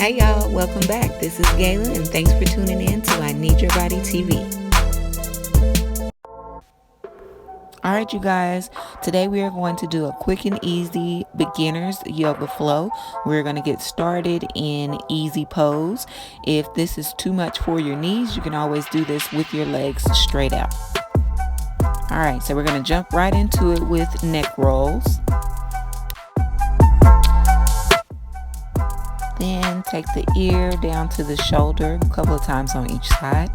Hey y'all, welcome back. This is Gayla and thanks for tuning in to I Knead Your Body TV. Alright you guys, today we are going to do a quick and easy beginner's yoga flow. We're going to get started in easy pose. If this is too much for your knees, you can always do this with your legs straight out. Alright, so we're going to jump right into it with neck rolls. Then take the ear down to the shoulder a couple of times on each side.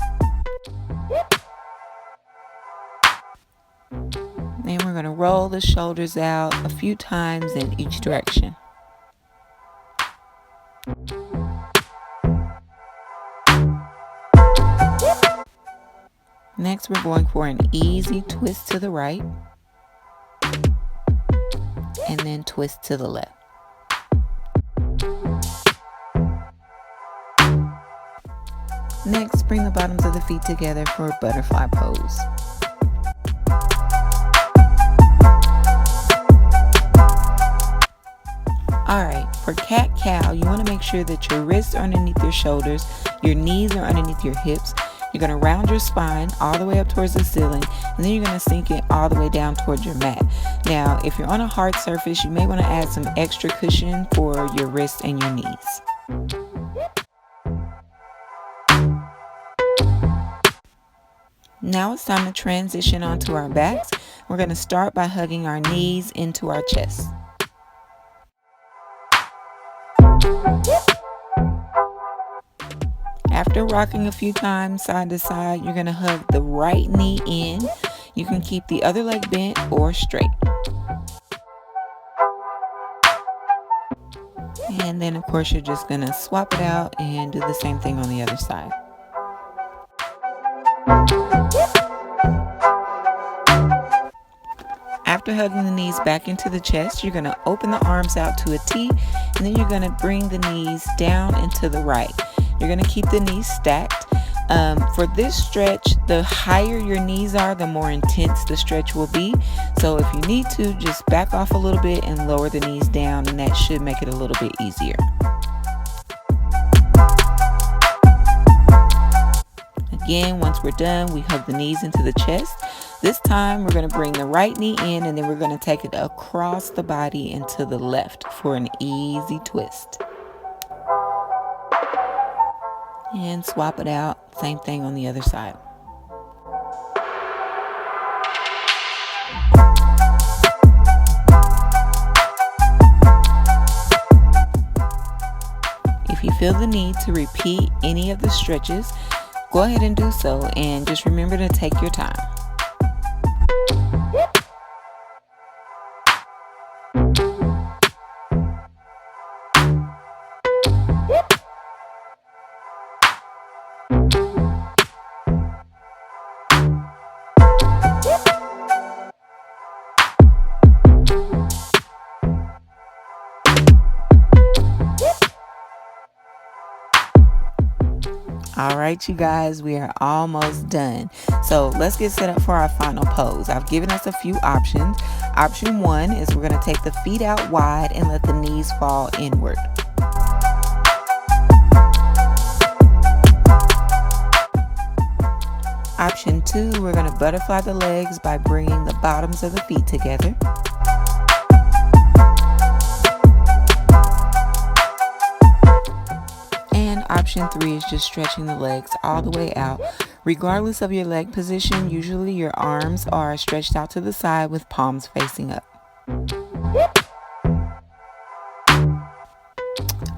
Then we're going to roll the shoulders out a few times in each direction. Next, we're going for an easy twist to the right and then twist to the left. Next, bring the bottoms of the feet together for a butterfly pose. Alright, for cat-cow, you want to make sure that your wrists are underneath your shoulders, your knees are underneath your hips. You're going to round your spine all the way up towards the ceiling, and then you're going to sink it all the way down towards your mat. Now, if you're on a hard surface, you may want to add some extra cushion for your wrists and your knees. Now it's time to transition onto our backs. We're going to start by hugging our knees into our chest. After rocking a few times side to side, you're going to hug the right knee in. You can keep the other leg bent or straight. And then of course you're just going to swap it out and do the same thing on the other side. After hugging the knees back into the chest, you're going to open the arms out to a T, and then you're going to bring the knees down and to the right. You're going to keep the knees stacked. For this stretch, the higher your knees are, the more intense the stretch will be. So if you need to, just back off a little bit and lower the knees down, and that should make it a little bit easier. Again, once we're done, we hug the knees into the chest. This time, we're going to bring the right knee in, and then we're going to take it across the body and to the left for an easy twist. And swap it out. Same thing on the other side. If you feel the need to repeat any of the stretches, go ahead and do so, and just remember to take your time. Alright you guys, we are almost done. So let's get set up for our final pose. I've given us a few options. Option 1 is we're going to take the feet out wide and let the knees fall inward. Option 2, we're going to butterfly the legs by bringing the bottoms of the feet together. Option 3 is just stretching the legs all the way out. Regardless of your leg position, usually your arms are stretched out to the side with palms facing up.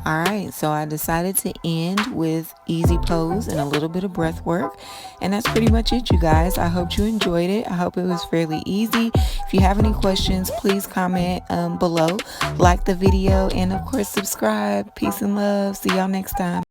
Alright, so I decided to end with easy pose and a little bit of breath work. And that's pretty much it, you guys. I hope you enjoyed it. I hope it was fairly easy. If you have any questions, please comment below. Like the video and of course subscribe. Peace and love. See y'all next time.